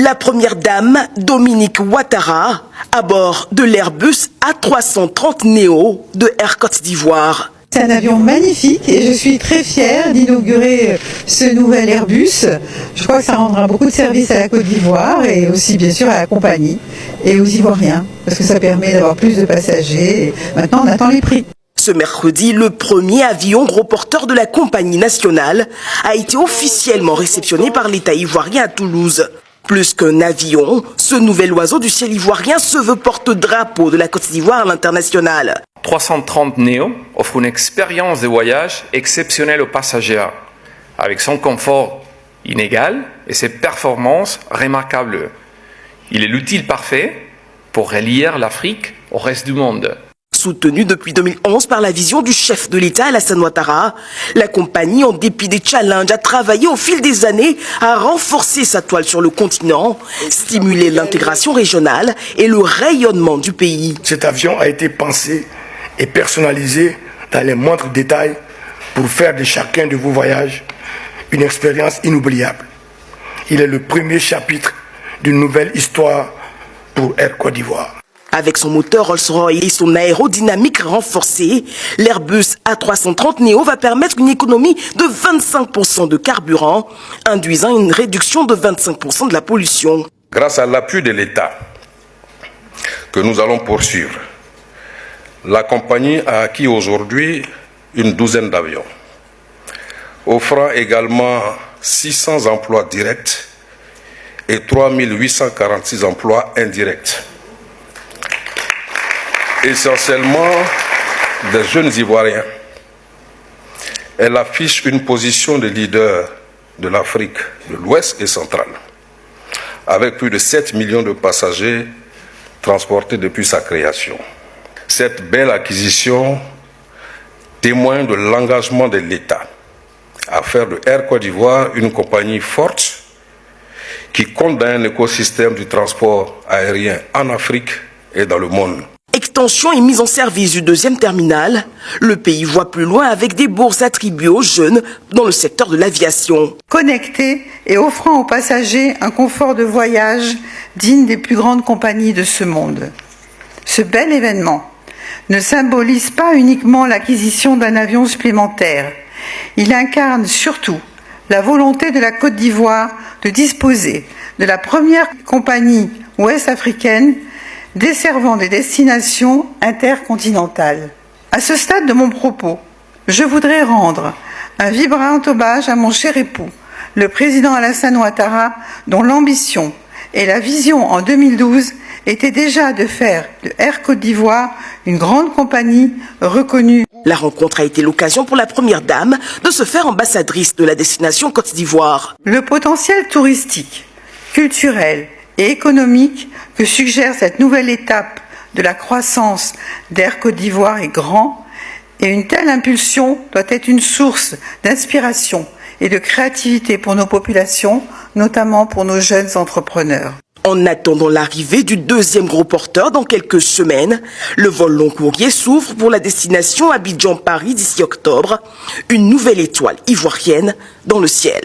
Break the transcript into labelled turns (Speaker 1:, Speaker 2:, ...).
Speaker 1: La première dame, Dominique Ouattara, à bord de l'Airbus A330 Neo de Air Côte d'Ivoire.
Speaker 2: C'est un avion magnifique et je suis très fière d'inaugurer ce nouvel Airbus. Je crois que ça rendra beaucoup de services à la Côte d'Ivoire et aussi bien sûr à la compagnie et aux Ivoiriens parce que ça permet d'avoir plus de passagers. Et maintenant on attend les prix.
Speaker 1: Ce mercredi, le premier avion gros porteur de la compagnie nationale a été officiellement réceptionné par l'État ivoirien à Toulouse. Plus qu'un avion, ce nouvel oiseau du ciel ivoirien se veut porte-drapeau de la Côte d'Ivoire à l'international.
Speaker 3: 330 Neo offre une expérience de voyage exceptionnelle aux passagers, avec son confort inégal et ses performances remarquables. Il est l'outil parfait pour relier l'Afrique au reste du monde.
Speaker 1: Soutenue depuis 2011 par la vision du chef de l'État Alassane Ouattara, la compagnie, en dépit des challenges, a travaillé au fil des années à renforcer sa toile sur le continent, stimuler l'intégration régionale et le rayonnement du pays.
Speaker 4: Cet avion a été pensé et personnalisé dans les moindres détails pour faire de chacun de vos voyages une expérience inoubliable. Il est le premier chapitre d'une nouvelle histoire pour Air Côte d'Ivoire.
Speaker 1: Avec son moteur Rolls-Royce et son aérodynamique renforcée, l'Airbus A330 Neo va permettre une économie de 25% de carburant, induisant une réduction de 25% de la pollution.
Speaker 5: Grâce à l'appui de l'État que nous allons poursuivre, la compagnie a acquis aujourd'hui une douzaine d'avions, offrant également 600 emplois directs et 3846 emplois indirects. Essentiellement des jeunes Ivoiriens. Elle affiche une position de leader de l'Afrique de l'Ouest et centrale, avec plus de 7 millions de passagers transportés depuis sa création. Cette belle acquisition témoigne de l'engagement de l'État à faire de Air Côte d'Ivoire une compagnie forte qui compte dans un écosystème du transport aérien en Afrique et dans le monde.
Speaker 1: Extension et mise en service du deuxième terminal, le pays voit plus loin avec des bourses attribuées aux jeunes dans le secteur de l'aviation.
Speaker 2: Connecté et offrant aux passagers un confort de voyage digne des plus grandes compagnies de ce monde. Ce bel événement ne symbolise pas uniquement l'acquisition d'un avion supplémentaire. Il incarne surtout la volonté de la Côte d'Ivoire de disposer de la première compagnie ouest-africaine desservant des destinations intercontinentales. À ce stade de mon propos, je voudrais rendre un vibrant hommage à mon cher époux, le président Alassane Ouattara, dont l'ambition et la vision en 2012 étaient déjà de faire de Air Côte d'Ivoire une grande compagnie reconnue.
Speaker 1: La rencontre a été l'occasion pour la première dame de se faire ambassadrice de la destination Côte d'Ivoire.
Speaker 2: Le potentiel touristique, culturel et économique que suggère cette nouvelle étape de la croissance d'Air Côte d'Ivoire est grand et une telle impulsion doit être une source d'inspiration et de créativité pour nos populations, notamment pour nos jeunes entrepreneurs.
Speaker 1: En attendant l'arrivée du deuxième gros porteur dans quelques semaines, le vol long courrier s'ouvre pour la destination Abidjan-Paris d'ici octobre, une nouvelle étoile ivoirienne dans le ciel.